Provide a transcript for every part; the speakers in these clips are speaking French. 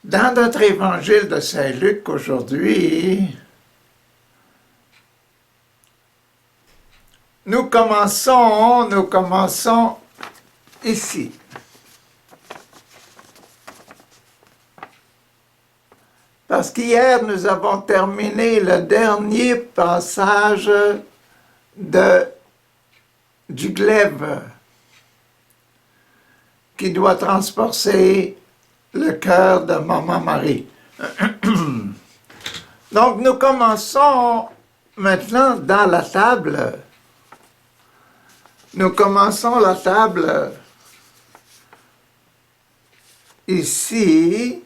Dans notre évangile de Saint-Luc aujourd'hui, nous commençons ici. Parce qu'hier, nous avons terminé le dernier passage du glaive qui doit transpercer le cœur de Maman Marie. Donc, nous commençons maintenant dans la table. Nous commençons la table ici,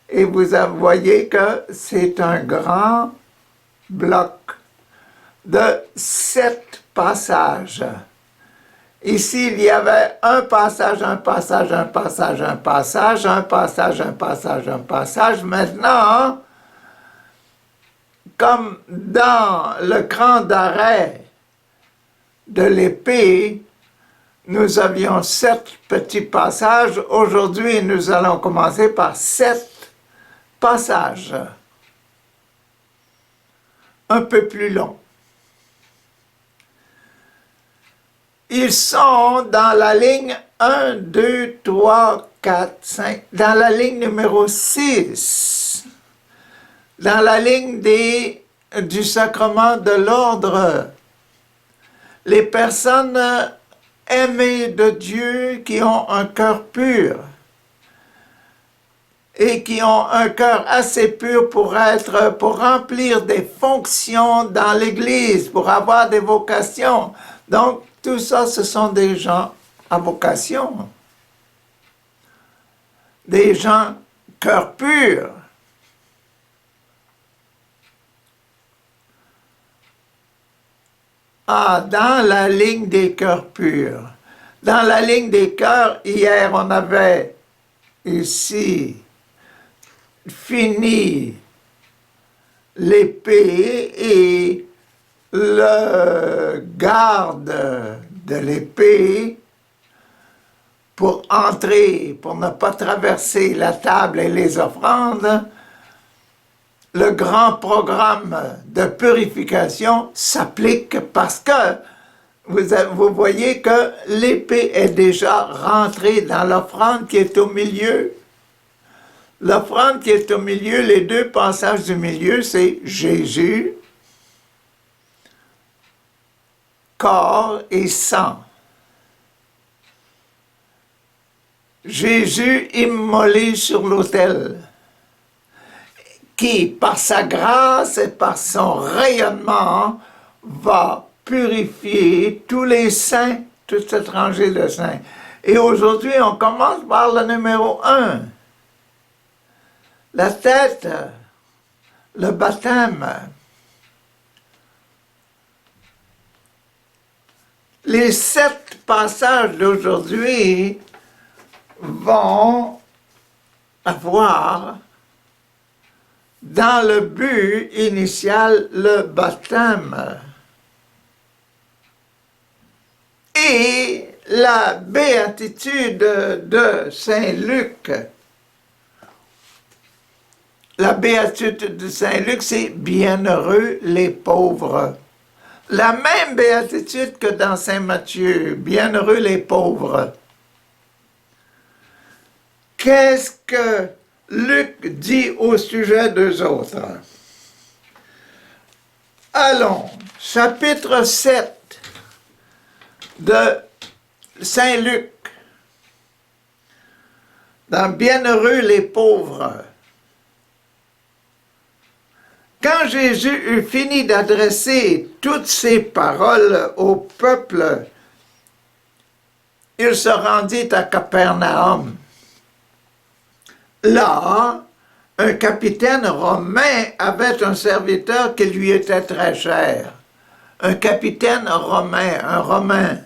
et vous voyez que c'est un grand bloc de 7 passages. Ici, il y avait un passage, un passage, un passage, un passage, un passage, un passage, un passage. Maintenant, comme dans le cran d'arrêt de l'épée, nous avions 7 petits passages. Aujourd'hui, nous allons commencer par 7 passages un peu plus longs. Ils sont dans la ligne 1, 2, 3, 4, 5, dans la ligne numéro 6, dans la ligne du sacrement de l'ordre. Les personnes aimées de Dieu qui ont un cœur pur et qui ont un cœur assez pur pour remplir des fonctions dans l'Église, pour avoir des vocations. Donc, tout ça, ce sont des gens à vocation, des gens cœur pur. Dans la ligne des cœurs purs. Dans la ligne des cœurs, hier, on avait ici fini l'épée et le garde de l'épée pour entrer, pour ne pas traverser la table et les offrandes. Le grand programme de purification s'applique parce que vous voyez que l'épée est déjà rentrée dans l'offrande qui est au milieu. L'offrande qui est au milieu, les 2 passages du milieu, c'est Jésus, corps et sang. Jésus immolé sur l'autel, qui, par sa grâce et par son rayonnement, va purifier tous les saints, toute cette rangée de saints. Et aujourd'hui, on commence par le numéro 1. La tête, le baptême. Les 7 passages d'aujourd'hui vont avoir dans le but initial le baptême et la béatitude de Saint Luc. La béatitude de Saint Luc, c'est « Bienheureux les pauvres ». La même béatitude que dans Saint Matthieu, « Bienheureux les pauvres ». Qu'est-ce que Luc dit au sujet d'eux autres? Allons, chapitre 7 de Saint Luc, dans « Bienheureux les pauvres ». Quand Jésus eut fini d'adresser toutes ces paroles au peuple, il se rendit à Capernaum. Là, un capitaine romain avait un serviteur qui lui était très cher. Un capitaine romain, un romain.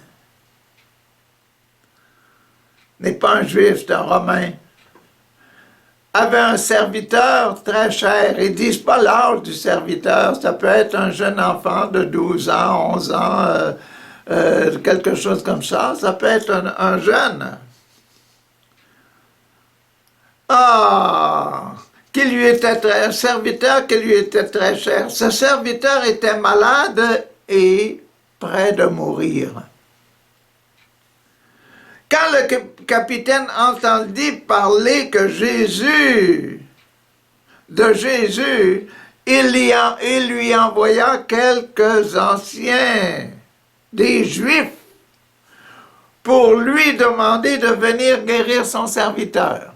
N'est pas un juif, c'est un romain. Avait un serviteur très cher. Ils ne disent pas l'âge du serviteur. Ça peut être un jeune enfant de 12 ans, 11 ans, quelque chose comme ça. Ça peut être un jeune. Ah! lui était un serviteur qui lui était très cher. Ce serviteur était malade et près de mourir. Quand le capitaine entendit parler de Jésus, il lui envoya quelques anciens, des Juifs, pour lui demander de venir guérir son serviteur.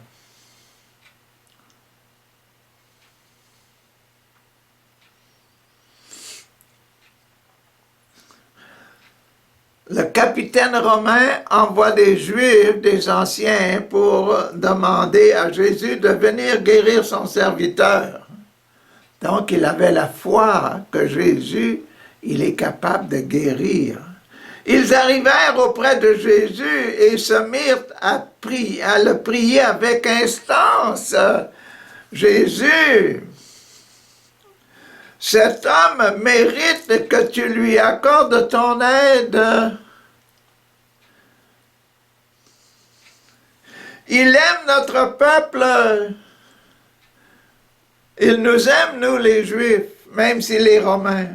Le capitaine romain envoie des Juifs, des anciens, pour demander à Jésus de venir guérir son serviteur. Donc, il avait la foi que Jésus, il est capable de guérir. Ils arrivèrent auprès de Jésus et se mirent à le prier avec instance. Jésus, cet homme mérite que tu lui accordes ton aide. Il aime notre peuple. Il nous aime, nous les Juifs, même s'il est romain.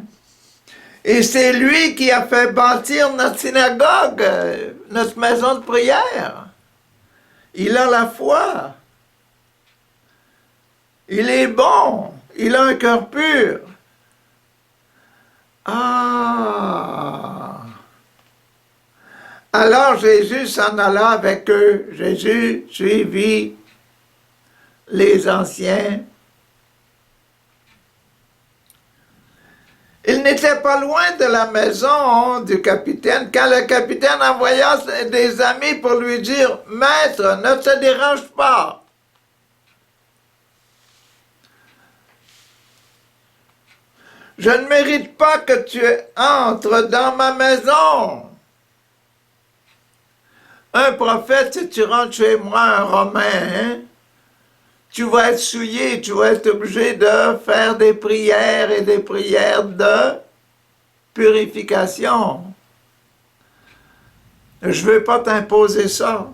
Et c'est lui qui a fait bâtir notre synagogue, notre maison de prière. Il a la foi. Il est bon. Il a un cœur pur. Ah! Alors Jésus s'en alla avec eux. Jésus suivit les anciens. Il n'était pas loin de la maison du capitaine quand le capitaine envoya des amis pour lui dire « Maître, ne te dérange pas. Je ne mérite pas que tu entres dans ma maison. » Un prophète, si tu rentres chez moi, un Romain, hein, tu vas être souillé, tu vas être obligé de faire des prières et des prières de purification. Je ne veux pas t'imposer ça.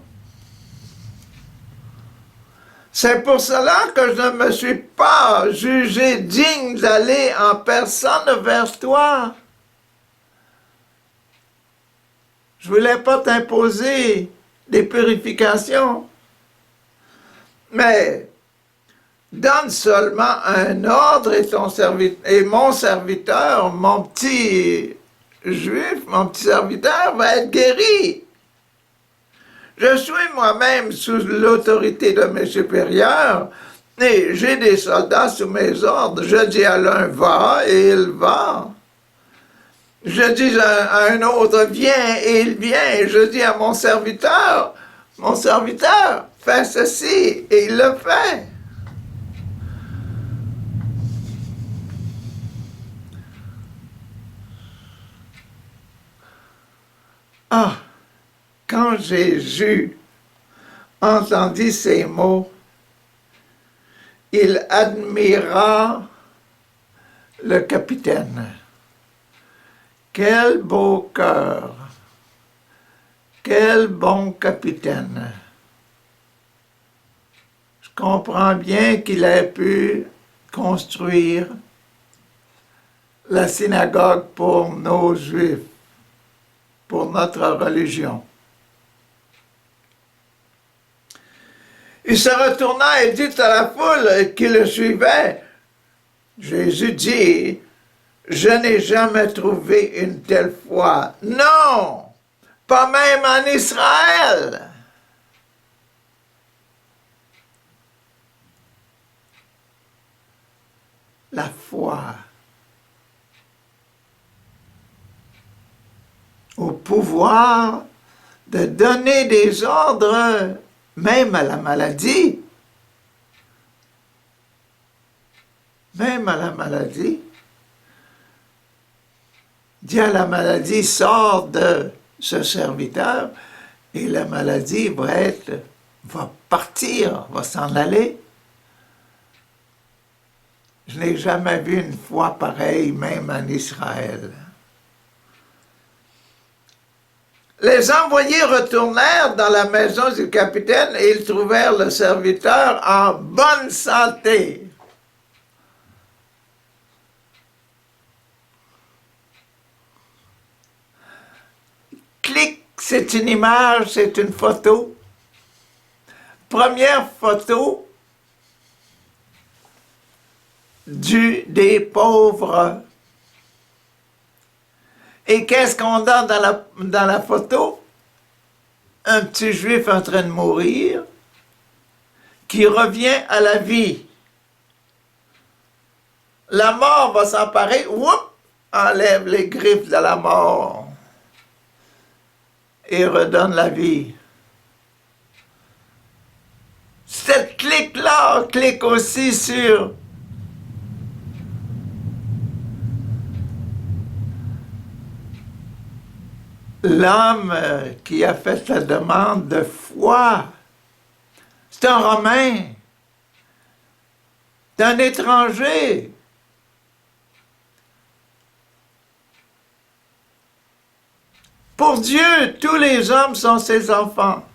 C'est pour cela que je ne me suis pas jugé digne d'aller en personne vers toi. Je ne voulais pas t'imposer des purifications. Mais donne seulement un ordre et mon serviteur, mon petit juif, mon petit serviteur va être guéri. Je suis moi-même sous l'autorité de mes supérieurs et j'ai des soldats sous mes ordres. Je dis à l'un va et il va. Je dis à un autre viens et il vient. Et je dis à mon serviteur, fais ceci et il le fait. Ah, quand Jésus entendit ces mots, il admira le capitaine. Quel beau cœur! Quel bon capitaine! Je comprends bien qu'il ait pu construire la synagogue pour nos Juifs, pour notre religion. Il se retourna et dit à la foule qui le suivait, Jésus dit, je n'ai jamais trouvé une telle foi. Non, pas même en Israël. La foi au pouvoir de donner des ordres, même à la maladie. Même à la maladie. Dit à la maladie, sors de ce serviteur, et la maladie va partir, va s'en aller. Je n'ai jamais vu une foi pareille, même en Israël. Les envoyés retournèrent dans la maison du capitaine et ils trouvèrent le serviteur en bonne santé. clic, c'est une image, c'est une photo. Première photo des pauvres. Et qu'est-ce qu'on a dans la photo? Un petit juif en train de mourir qui revient à la vie. La mort va s'emparer, enlève les griffes de la mort et redonne la vie. Cette clique-là clique aussi sur l'homme qui a fait la demande de foi. C'est un Romain. C'est un étranger. Pour Dieu, tous les hommes sont ses enfants.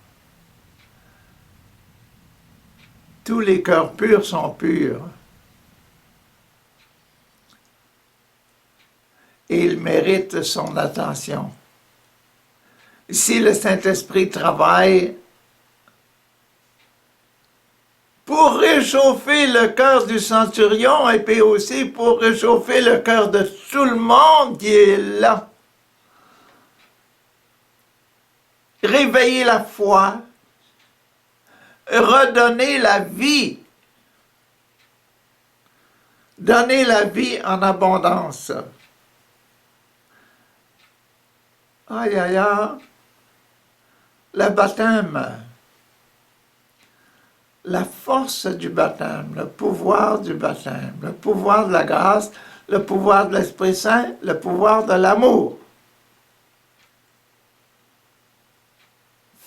Tous les cœurs purs sont purs. Et ils méritent son attention. Si le Saint-Esprit travaille pour réchauffer le cœur du centurion et puis aussi pour réchauffer le cœur de tout le monde qui est là, réveiller la foi, redonner la vie, donner la vie en abondance. Aïe, aïe, aïe. Le baptême, la force du baptême, le pouvoir du baptême, le pouvoir de la grâce, le pouvoir de l'Esprit Saint, le pouvoir de l'amour.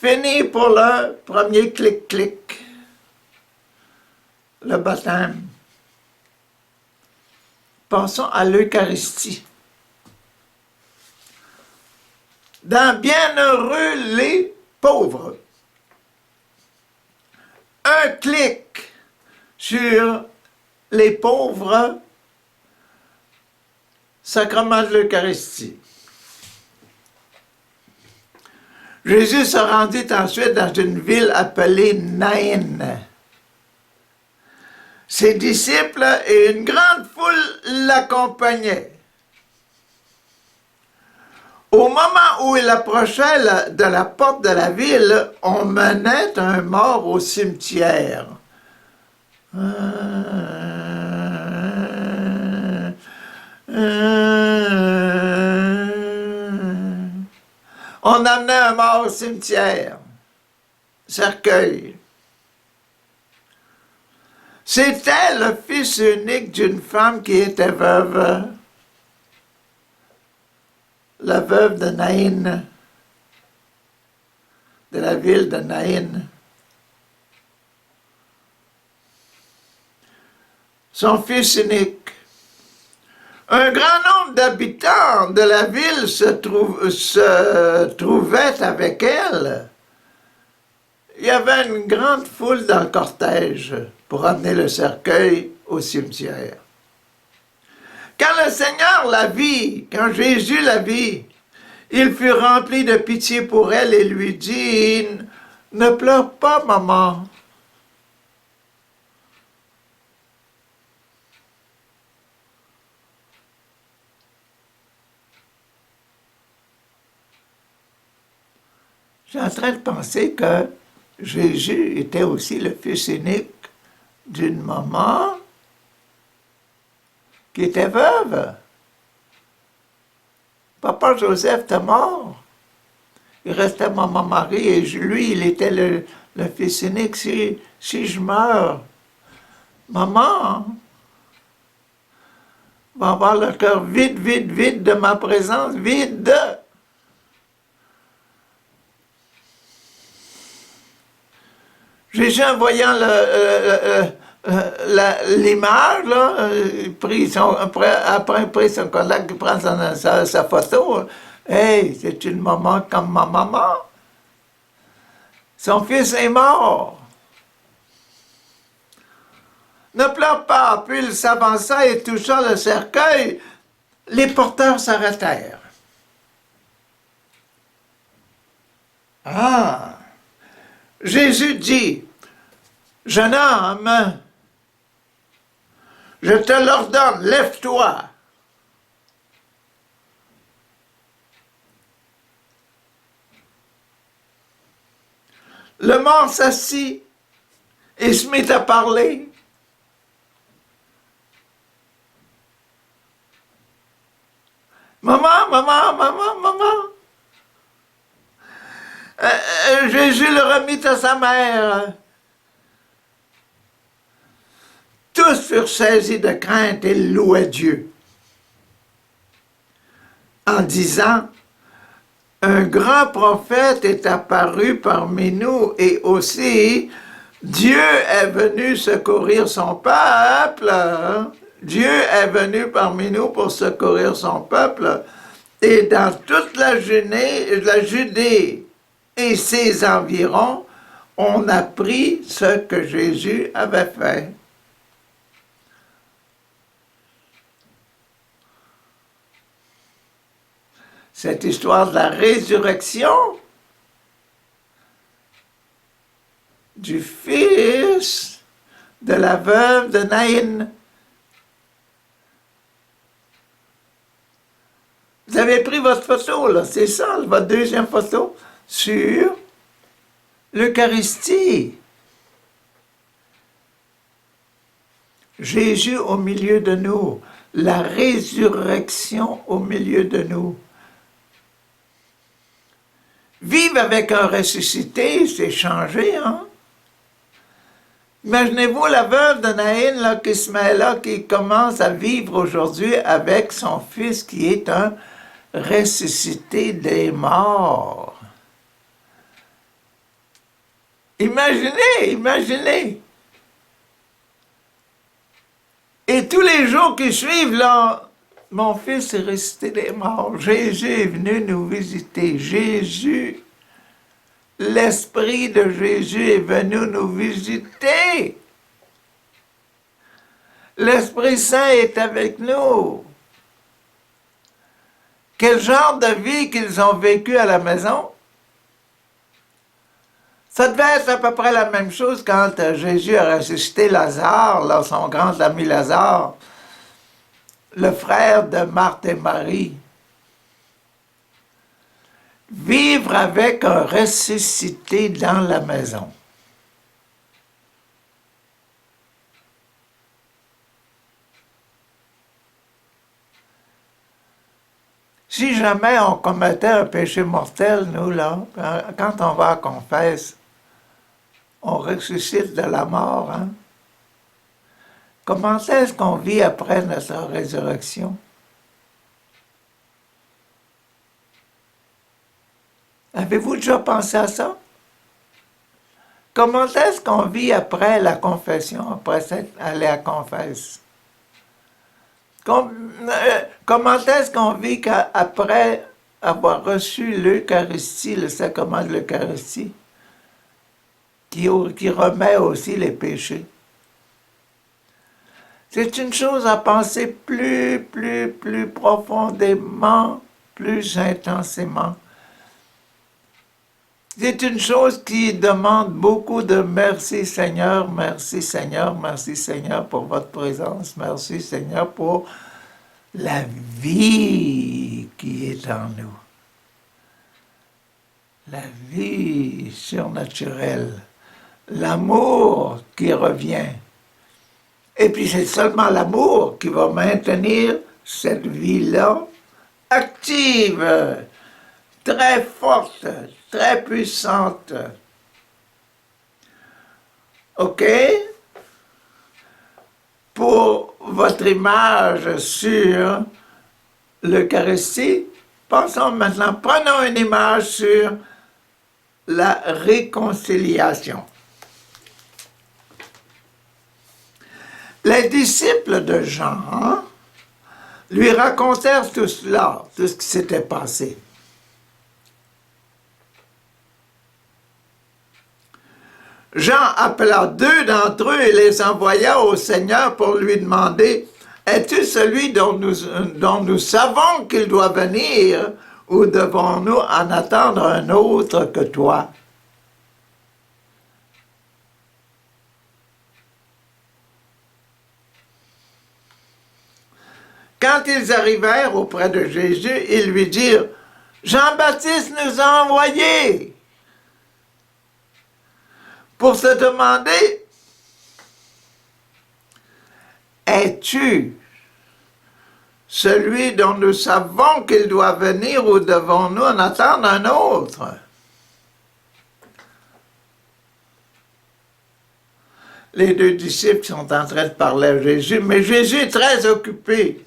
Fini pour le premier clic-clic, le baptême. Passons à l'Eucharistie. Dans Bienheureux les pauvres, un clic sur les pauvres, sacrement de l'Eucharistie. Jésus se rendit ensuite dans une ville appelée Naïn. Ses disciples et une grande foule l'accompagnaient. Au moment où il approchait de la porte de la ville, on menait un mort au cimetière. On amenait un mort au cimetière. Cercueil. C'était le fils unique d'une femme qui était veuve. La veuve de Naïn, de la ville de Naïn. Son fils unique. Un grand nombre d'habitants de la ville se trouvaient avec elle. Il y avait une grande foule dans le cortège pour amener le cercueil au cimetière. Quand le Seigneur la vit, quand Jésus la vit, il fut rempli de pitié pour elle et lui dit, « Ne pleure pas, maman. » Je suis en train de penser que Jésus était aussi le fils unique d'une maman qui était veuve. Papa Joseph était mort. Il restait maman Marie et lui, il était le fils unique. Si je meurs, maman va avoir le cœur vide, vide, vide de ma présence, vide. Jésus, en voyant l'image, après il prit son collègue qui prend sa photo. Hey, c'est une maman comme ma maman. Son fils est mort. Ne pleure pas. Puis il s'avança et toucha le cercueil. Les porteurs s'arrêtèrent. Ah! Jésus dit, jeune homme, je te l'ordonne, lève-toi. Le mort s'assit et se mit à parler. Maman, maman, maman, maman. Jésus le remit à sa mère. Tous furent saisis de crainte et louaient Dieu, en disant, un grand prophète est apparu parmi nous et aussi Dieu est venu secourir son peuple. Dieu est venu parmi nous pour secourir son peuple. Et dans toute la Judée et ses environs, on apprit ce que Jésus avait fait. Cette histoire de la résurrection du fils de la veuve de Naïn. Vous avez pris votre photo, là, c'est ça, votre deuxième photo, sur l'Eucharistie. Jésus au milieu de nous, la résurrection au milieu de nous. Vivre avec un ressuscité, c'est changé, hein? Imaginez-vous la veuve de Naïn, là, qui se met là, qui commence à vivre aujourd'hui avec son fils qui est un ressuscité des morts. Imaginez, imaginez. Et tous les jours qui suivent, là, mon fils est ressuscité des morts. Jésus est venu nous visiter. Jésus, l'Esprit de Jésus est venu nous visiter. L'Esprit Saint est avec nous. Quel genre de vie qu'ils ont vécu à la maison? Ça devait être à peu près la même chose quand Jésus a ressuscité Lazare, là, son grand ami Lazare, le frère de Marthe et Marie. Vivre avec un ressuscité dans la maison. Si jamais on commettait un péché mortel, nous, là, quand on va à confesse, on ressuscite de la mort, hein? Comment est-ce qu'on vit après notre résurrection? Avez-vous déjà pensé à ça? Comment est-ce qu'on vit après la confession, après aller à confesse? Comment est-ce qu'on vit après avoir reçu l'Eucharistie, le sacrement de l'Eucharistie, qui remet aussi les péchés? C'est une chose à penser plus profondément, plus intensément. C'est une chose qui demande beaucoup de merci Seigneur, merci Seigneur, merci Seigneur pour votre présence, merci Seigneur pour la vie qui est en nous. La vie surnaturelle, l'amour qui revient. Et puis c'est seulement l'amour qui va maintenir cette vie-là active, très forte, très puissante. OK? Pour votre image sur l'Eucharistie, pensons maintenant, prenons une image sur la réconciliation. Les disciples de Jean lui racontèrent tout cela, tout ce qui s'était passé. Jean appela 2 d'entre eux et les envoya au Seigneur pour lui demander « Es-tu celui dont nous savons qu'il doit venir, ou devons-nous en attendre un autre que toi? Quand ils arrivèrent auprès de Jésus, ils lui dirent, Jean-Baptiste nous a envoyés pour se demander, es-tu celui dont nous savons qu'il doit venir ou devons-nous en attendre un autre? Les deux disciples sont en train de parler à Jésus, mais Jésus est très occupé.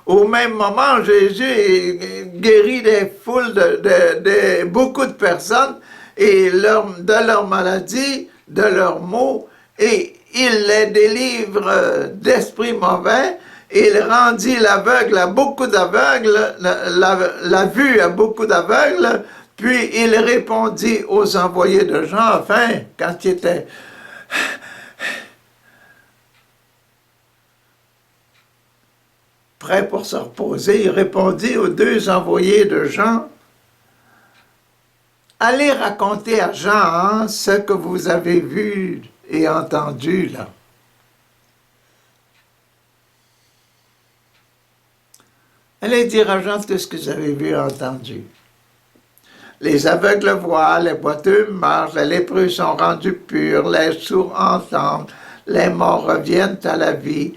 Au même moment, Jésus guérit des foules de beaucoup de personnes et de leur maladie, de leurs maux, et il les délivre d'esprits mauvais. Il rendit l'aveugle à beaucoup d'aveugles, la vue à beaucoup d'aveugles, puis il répondit aux envoyés de Jean, enfin, quand il était prêt pour se reposer, il répondit aux deux envoyés de Jean, « Allez raconter à Jean ce que vous avez vu et entendu là. » Allez dire à Jean tout ce que vous avez vu et entendu. Les aveugles voient, les boiteux marchent, les lépreux sont rendus purs, les sourds entendent, les morts reviennent à la vie.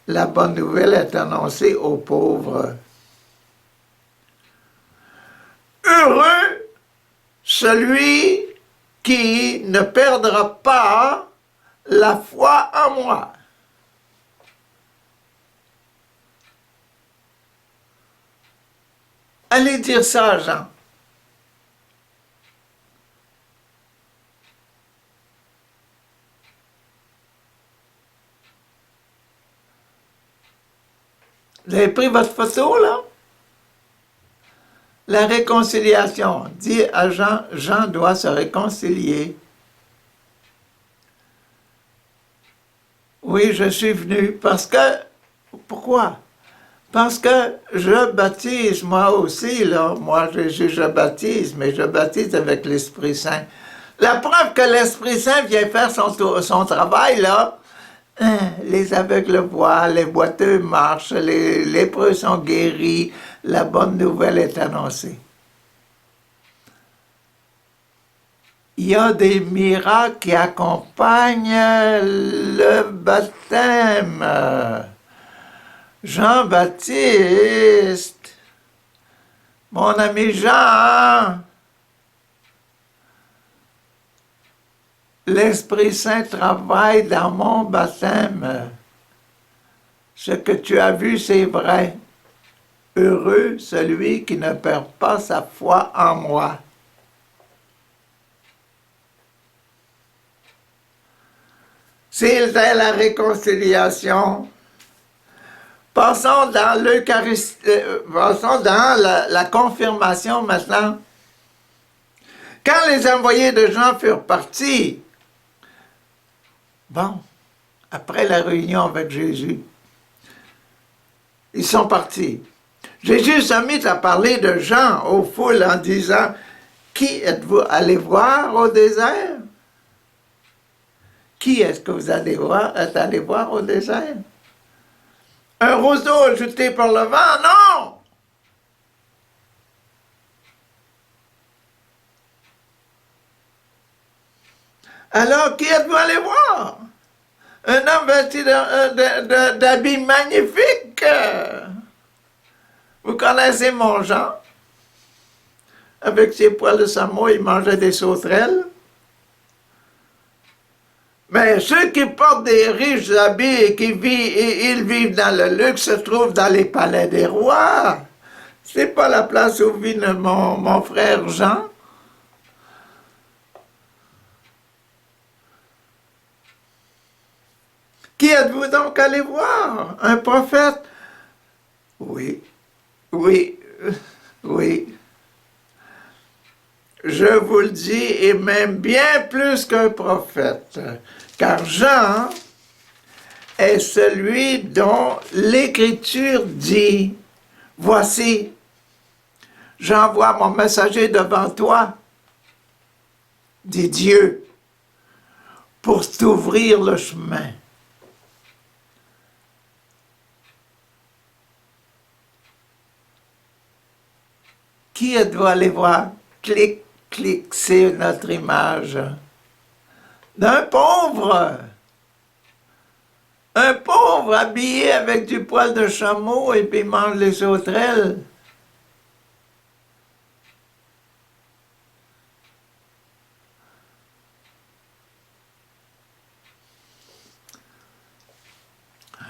La bonne nouvelle est annoncée aux pauvres. Heureux celui qui ne perdra pas la foi en moi. Allez dire ça à Jean. Vous avez pris votre photo, là? La réconciliation. Dis à Jean, Jean doit se réconcilier. Oui, je suis venu parce que... Pourquoi? Parce que je baptise, moi aussi, là. Moi, je baptise, mais je baptise avec l'Esprit Saint. La preuve que l'Esprit Saint vient faire son travail, là, les aveugles voient, les boiteux marchent, les lépreux sont guéris, la bonne nouvelle est annoncée. Il y a des miracles qui accompagnent le baptême. Jean-Baptiste, mon ami Jean, l'Esprit Saint travaille dans mon baptême. Ce que tu as vu, c'est vrai. Heureux celui qui ne perd pas sa foi en moi. C'est la réconciliation. Passons dans l'Eucharistie, passons dans la confirmation maintenant. Quand les envoyés de Jean furent partis, bon, après la réunion avec Jésus, ils sont partis. Jésus s'est mis à parler de Jean aux foules en disant, « Qui êtes-vous allé voir au désert? Qui est-ce que vous êtes allé voir au désert? Un roseau jeté par le vent? Non! Alors, qui êtes-vous allé voir? Un homme vêtu d'habits magnifiques. Vous connaissez mon Jean? Avec ses poils de chameau, il mangeait des sauterelles. Mais ceux qui portent des riches habits et ils vivent dans le luxe se trouvent dans les palais des rois. C'est pas la place où vit mon frère Jean. Qui êtes-vous donc allé voir? Un prophète? Oui, oui, oui. Je vous le dis, et même bien plus qu'un prophète. Car Jean est celui dont l'Écriture dit, « Voici, j'envoie mon messager devant toi, dit Dieu, pour t'ouvrir le chemin. Qui êtes-vous allé voir? Clic, clic, c'est notre image d'un pauvre. Un pauvre habillé avec du poil de chameau et puis mange les sauterelles.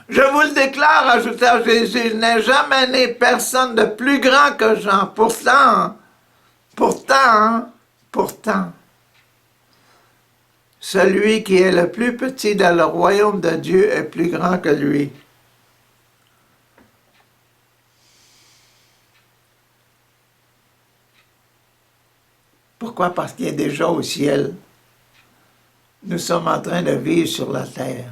Je vous le déclare, ajouta Jésus, il n'est jamais né personne de plus grand que Jean. Pourtant, celui qui est le plus petit dans le royaume de Dieu est plus grand que lui. Pourquoi? Parce qu'il est déjà au ciel. Nous sommes en train de vivre sur la terre.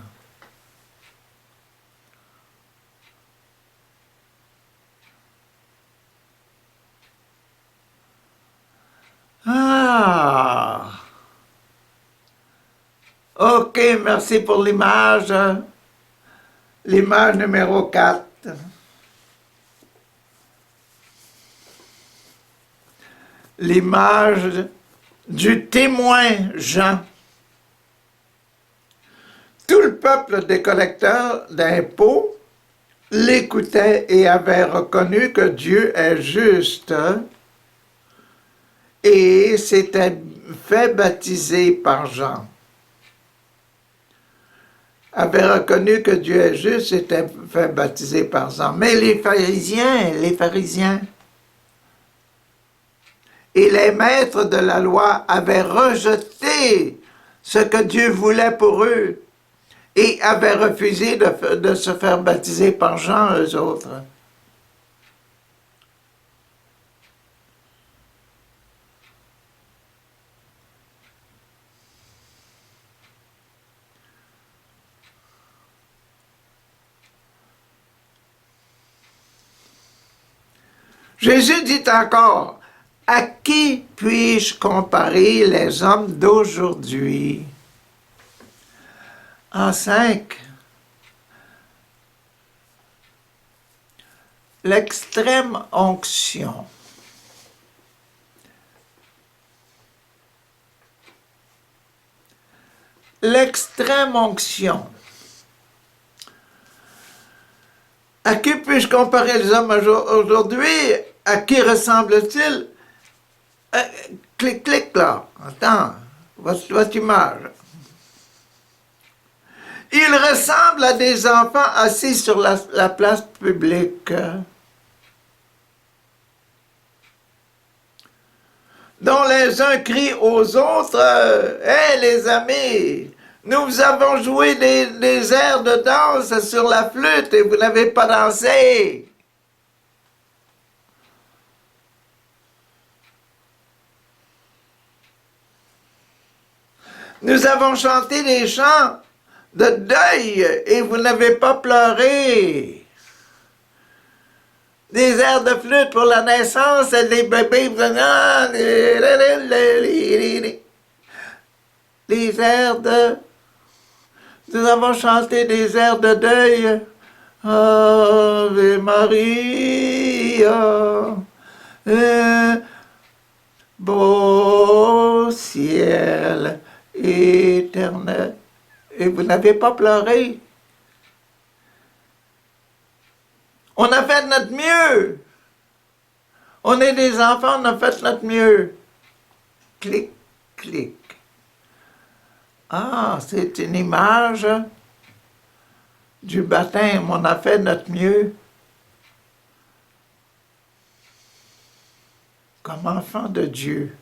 Ah! OK, merci pour l'image. L'image numéro 4. L'image du témoin Jean. Tout le peuple des collecteurs d'impôts l'écoutait et avait reconnu que Dieu est juste et s'était fait baptiser par Jean. Avait reconnu que Dieu est juste, s'était fait baptiser par Jean. Mais les pharisiens et les maîtres de la loi avaient rejeté ce que Dieu voulait pour eux et avaient refusé de se faire baptiser par Jean, eux autres. Jésus dit encore, « À qui puis-je comparer les hommes d'aujourd'hui? » En 5, l'extrême onction. L'extrême onction. À qui puis-je comparer les hommes aujourd'hui? À qui ressemble-t-il? Clic, clic, là. Attends, votre image. Il ressemble à des enfants assis sur la place publique, dont les uns crient aux autres, « Hey, les amis, nous avons joué des airs de danse sur la flûte et vous n'avez pas dansé. » Nous avons chanté des chants de deuil et vous n'avez pas pleuré. Des airs de flûte pour la naissance et les bébés. Les airs de... Nous avons chanté des airs de deuil. Ave Maria. Beau ciel éternel. Et vous n'avez pas pleuré. On a fait notre mieux. On est des enfants, on a fait notre mieux. Clic, clic. Ah, c'est une image du baptême. On a fait notre mieux. Comme enfants de Dieu.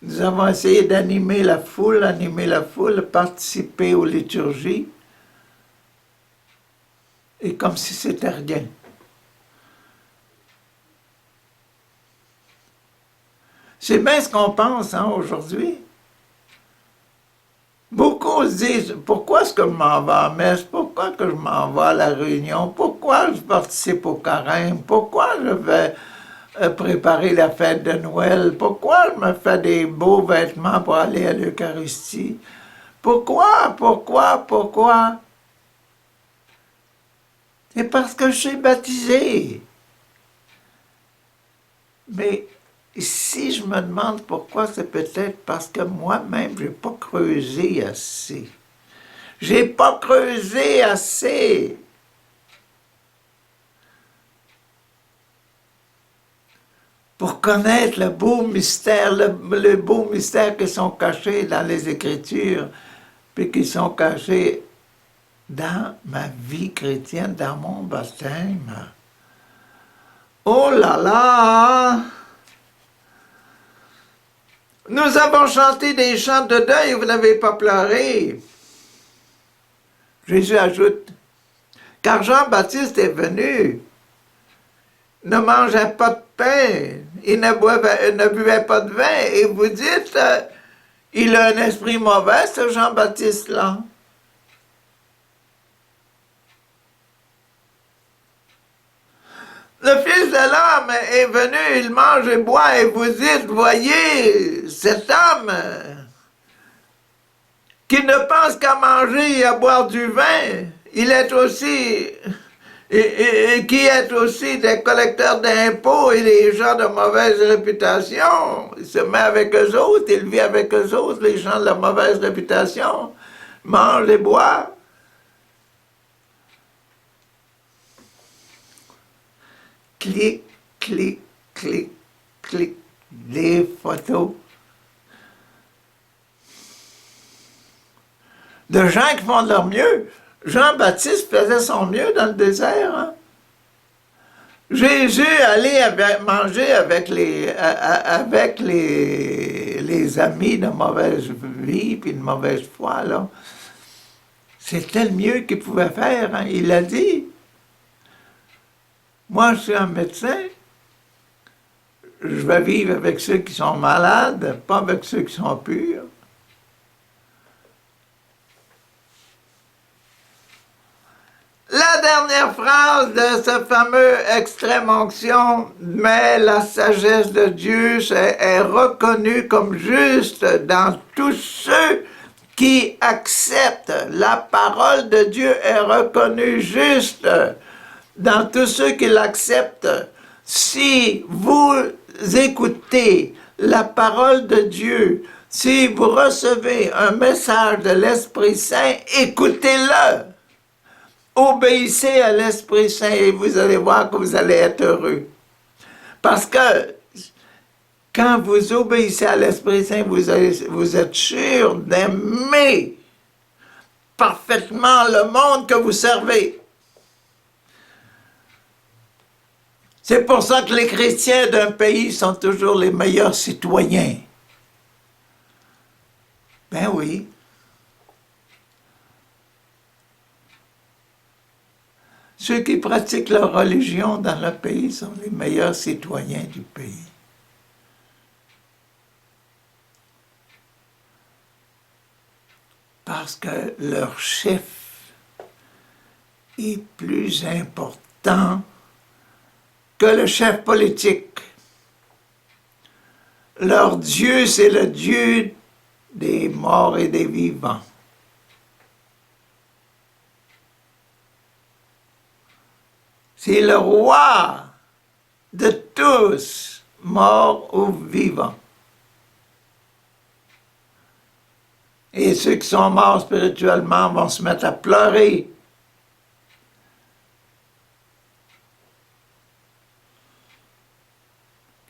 Nous avons essayé d'animer la foule, participer aux liturgies, et comme si c'était rien. C'est bien ce qu'on pense aujourd'hui. Beaucoup beaucoup se disent, pourquoi est-ce que je m'en vais à messe? Pourquoi que je m'en vais à la réunion? Pourquoi je participe au carême? Pourquoi je vais préparer la fête de Noël? Pourquoi je me fais des beaux vêtements pour aller à l'Eucharistie? Pourquoi? C'est parce que je suis baptisé. Mais si je me demande pourquoi, c'est peut-être parce que moi-même, je n'ai pas creusé assez. J'ai pas creusé assez. Pour connaître le beau mystère, le beau mystère qui sont cachés dans les Écritures, puis qui sont cachés dans ma vie chrétienne, dans mon baptême. Oh là là! Nous avons chanté des chants de deuil, vous n'avez pas pleuré. Jésus ajoute, car Jean-Baptiste est venu, ne mangeait pas de pain, il ne buvait pas de vin, et vous dites, il a un esprit mauvais, ce Jean-Baptiste-là. Le Fils de l'homme est venu, il mange et boit, et vous dites, voyez, cet homme qui ne pense qu'à manger et à boire du vin, il est aussi, et qui est aussi des collecteurs d'impôts et des gens de mauvaise réputation. Il se met avec eux autres, il vit avec eux autres, les gens de la mauvaise réputation, mange et boit. Clic, clic, clic, clic, des photos de gens qui font de leur mieux. Jean-Baptiste faisait son mieux dans le désert. Hein? Jésus allait manger avec les amis de mauvaise vie puis de mauvaise foi. Là. C'était le mieux qu'il pouvait faire. Hein? Il a dit. Moi, je suis un médecin. Je vais vivre avec ceux qui sont malades, pas avec ceux qui sont purs. La dernière phrase de ce fameux extrême onction, mais la sagesse de Dieu est reconnue comme juste dans tous ceux qui acceptent. La parole de Dieu est reconnue juste dans tous ceux qui l'acceptent. Si vous écoutez la parole de Dieu, si vous recevez un message de l'Esprit Saint, écoutez-le. Obéissez à l'Esprit Saint et vous allez voir que vous allez être heureux. Parce que quand vous obéissez à l'Esprit Saint, vous êtes sûr d'aimer parfaitement le monde que vous servez. C'est pour ça que les chrétiens d'un pays sont toujours les meilleurs citoyens. Ben oui. Ceux qui pratiquent leur religion dans le pays sont les meilleurs citoyens du pays. Parce que leur chef est plus important que le chef politique. Leur Dieu, c'est le Dieu des morts et des vivants. C'est le roi de tous, morts ou vivants. Et ceux qui sont morts spirituellement vont se mettre à pleurer.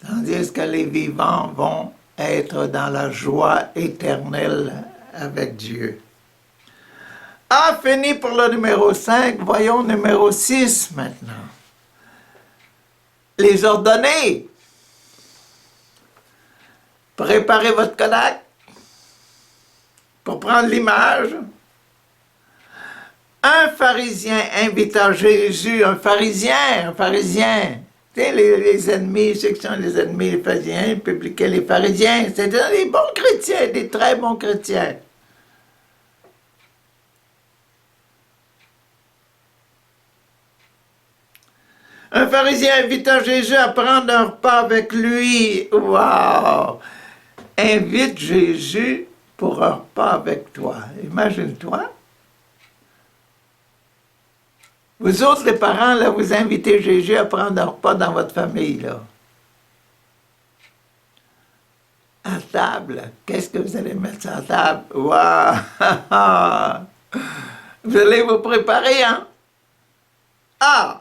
Tandis que les vivants vont être dans la joie éternelle avec Dieu. Ah, fini pour le numéro 5, voyons numéro 6 maintenant. Les ordonner. Préparez votre Kodak pour prendre l'image. Un pharisien invita Jésus, un pharisien. Tu sais, les ennemis, ceux qui sont les ennemis, les pharisiens, publicaient les pharisiens. C'était des bons chrétiens, des très bons chrétiens. Un pharisien invita Jésus à prendre un repas avec lui. Wow! Invite Jésus pour un repas avec toi. Imagine-toi. Vous autres, les parents, là, vous invitez Jésus à prendre un repas dans votre famille, là. À table. Qu'est-ce que vous allez mettre sur la table? Wow! Vous allez vous préparer, hein? Ah!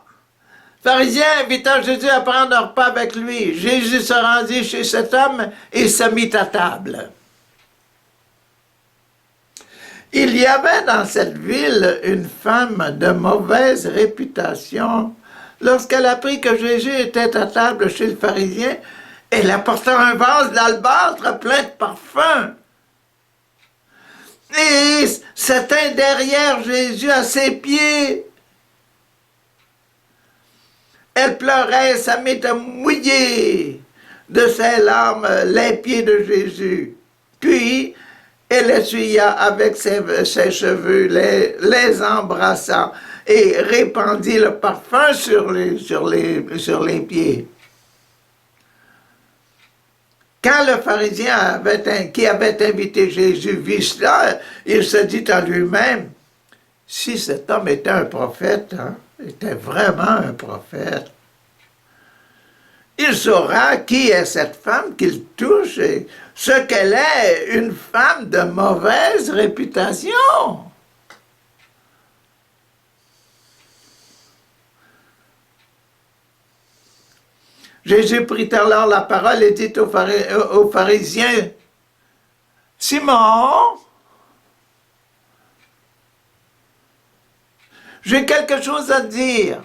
Pharisien invitant Jésus à prendre un repas avec lui. Jésus se rendit chez cet homme et se mit à table. Il y avait dans cette ville une femme de mauvaise réputation. Lorsqu'elle apprit que Jésus était à table chez le pharisien, elle apporta un vase d'albâtre plein de parfums. Et se tint derrière Jésus à ses pieds. Elle pleurait, ça mit à mouiller de ses larmes les pieds de Jésus. Puis, elle essuya avec ses cheveux, les embrassant et répandit le parfum sur les pieds. Quand le pharisien qui avait invité Jésus vit cela, il se dit en lui-même, si cet homme était un prophète, hein, était vraiment un prophète, il saura qui est cette femme qu'il touche et ce qu'elle est, une femme de mauvaise réputation. Jésus prit alors la parole et dit aux pharisiens, « Simon, j'ai quelque chose à te dire. »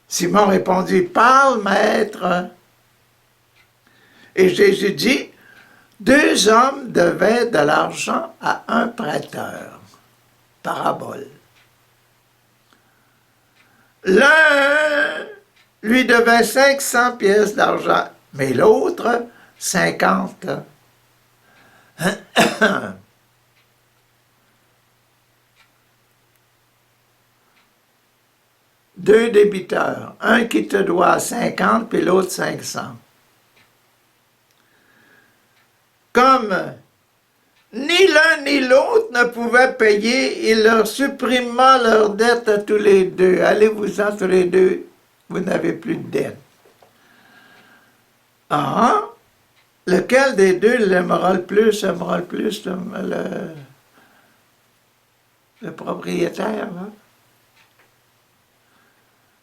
Simon répondit, « Parle, maître. » Et Jésus dit, « 2 hommes devaient de l'argent à un prêteur. » Parabole. L'un lui devait 500 pièces d'argent, mais l'autre 50. Deux débiteurs, un qui te doit 50 puis l'autre 500. Comme ni l'un ni l'autre ne pouvaient payer, il leur supprima leur dette à tous les deux. Allez-vous-en tous les deux, vous n'avez plus de dette. Ah, lequel des deux l'aimera le plus, le propriétaire, là?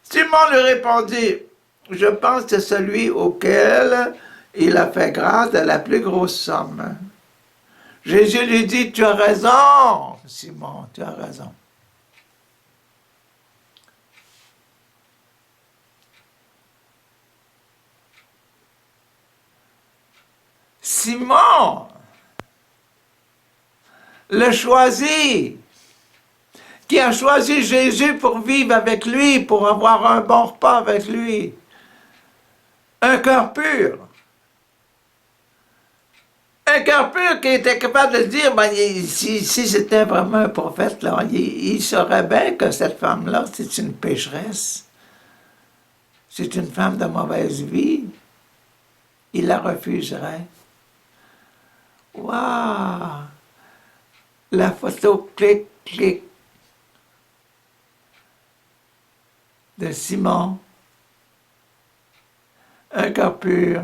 Simon lui répondit, « Je pense que c'est celui auquel il a fait grâce de la plus grosse somme. » Jésus lui dit, « Tu as raison, Simon, tu as raison. » Simon, le choisi, qui a choisi Jésus pour vivre avec lui, pour avoir un bon repas avec lui. Un cœur pur. Un cœur pur qui était capable de dire, ben, si c'était vraiment un prophète, là, il saurait bien que cette femme-là, c'est une pécheresse. C'est une femme de mauvaise vie. Il la refuserait. Waouh! La photo clic de Simon, un cœur pur.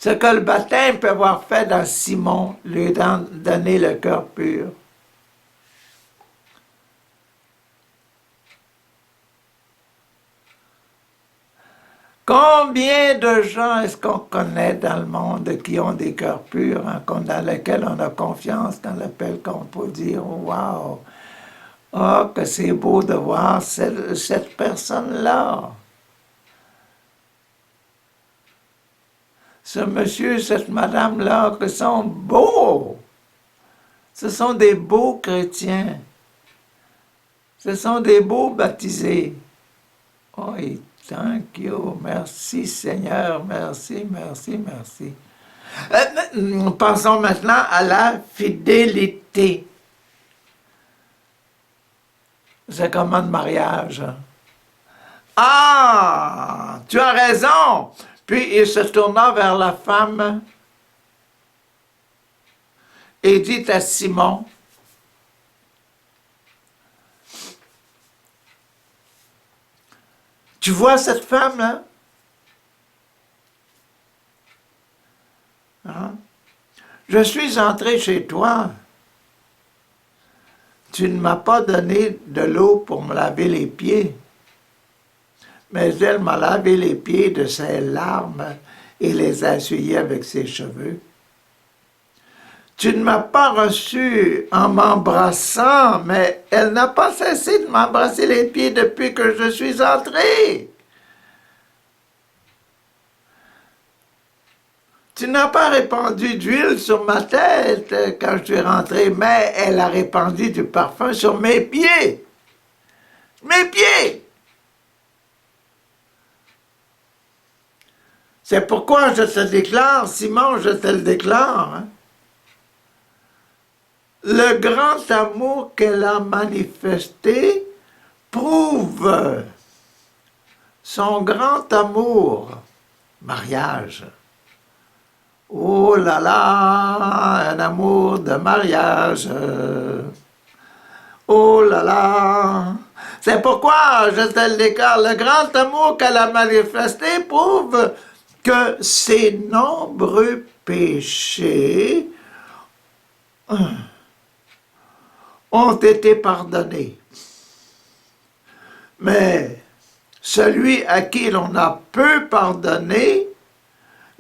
Ce que le baptême peut avoir fait dans Simon, lui donner le cœur pur. Combien de gens est-ce qu'on connaît dans le monde qui ont des cœurs purs, hein, dans lesquels on a confiance, dans lesquels on peut dire « Wow! Oh, que c'est beau de voir cette personne-là! » Ce monsieur, cette madame-là, qui sont beaux! Ce sont des beaux chrétiens. Ce sont des beaux baptisés. Oh, thank you, merci Seigneur, merci. Passons maintenant à la fidélité. sacrement de mariage. Ah, tu as raison. Puis il se tourna vers la femme et dit à Simon, tu vois cette femme-là? Hein? Je suis entré chez toi. Tu ne m'as pas donné de l'eau pour me laver les pieds, mais elle m'a lavé les pieds de ses larmes et les a essuyés avec ses cheveux. Tu ne m'as pas reçu en m'embrassant, mais elle n'a pas cessé de m'embrasser les pieds depuis que je suis entré. Tu n'as pas répandu d'huile sur ma tête quand je suis rentré, mais elle a répandu du parfum sur mes pieds. Mes pieds! C'est pourquoi je te déclare, Simon, je te le déclare, hein, le grand amour qu'elle a manifesté prouve son grand amour, mariage. Oh là là, un amour de mariage. Oh là là. C'est pourquoi je te le déclare, le grand amour qu'elle a manifesté prouve que ses nombreux péchés ont été pardonnés. Mais celui à qui l'on a peu pardonné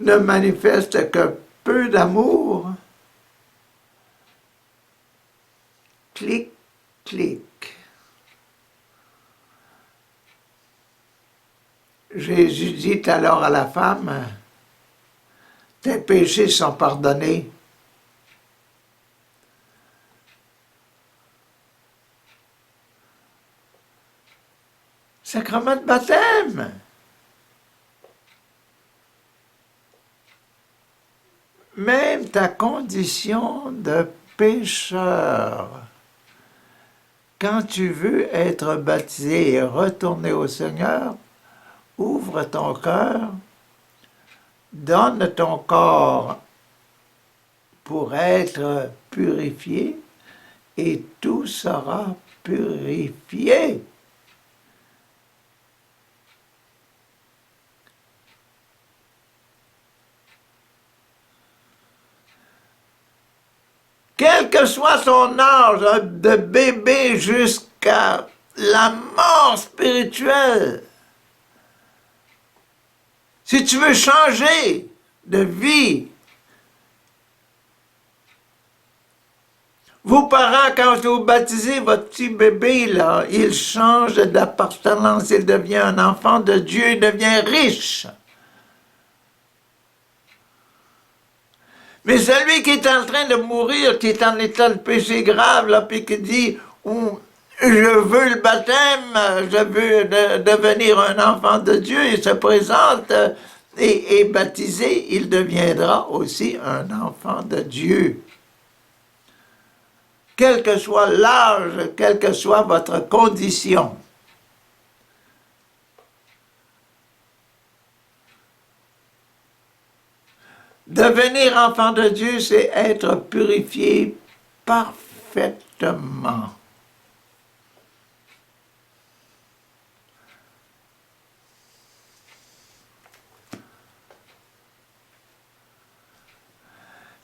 ne manifeste que peu d'amour. Clic, clic. Jésus dit alors à la femme, tes péchés sont pardonnés. Sacrement de baptême. Même ta condition de pécheur, quand tu veux être baptisé et retourner au Seigneur, ouvre ton cœur, donne ton corps pour être purifié et tout sera purifié. Quel que soit son âge, de bébé jusqu'à la mort spirituelle, si tu veux changer de vie, vos parents, quand vous baptisez votre petit bébé, là, il change d'appartenance, il devient un enfant de Dieu, il devient riche. Mais celui qui est en train de mourir, qui est en état de péché grave, là, puis qui dit je veux le baptême, je veux devenir un enfant de Dieu, il se présente et est baptisé, il deviendra aussi un enfant de Dieu. Quel que soit l'âge, quelle que soit votre condition. Devenir enfant de Dieu, c'est être purifié parfaitement.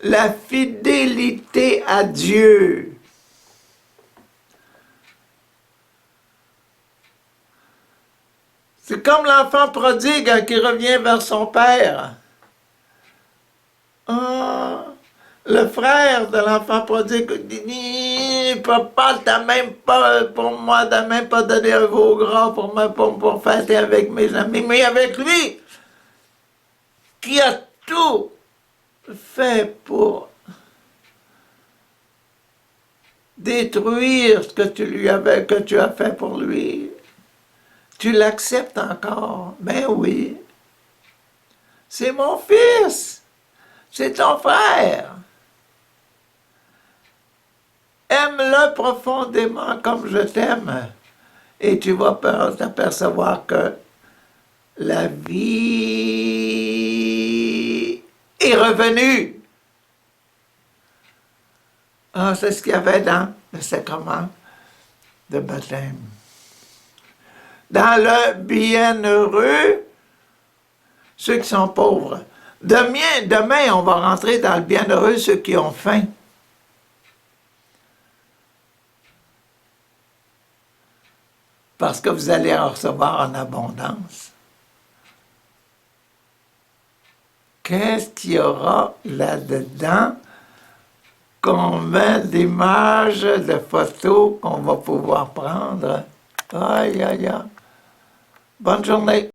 La fidélité à Dieu. C'est comme l'enfant prodigue qui revient vers son père. Ah, le frère de l'enfant prodigue dit « Papa, t'as même pas, pour moi, t'as même pas donné un veau gras pour fêter avec mes amis. » Mais avec lui, qui a tout fait pour détruire ce que tu as fait pour lui, tu l'acceptes encore. Ben oui, c'est mon fils. C'est ton frère. Aime-le profondément comme je t'aime. et tu vas t'apercevoir que la vie est revenue. Ah, c'est ce qu'il y avait dans le sacrement de baptême. Dans le bienheureux, ceux qui sont pauvres. Demain, on va rentrer dans le bienheureux, ceux qui ont faim. Parce que vous allez en recevoir en abondance. Qu'est-ce qu'il y aura là-dedans? Combien d'images, de photos qu'on va pouvoir prendre? Aïe, aïe, aïe. Bonne journée.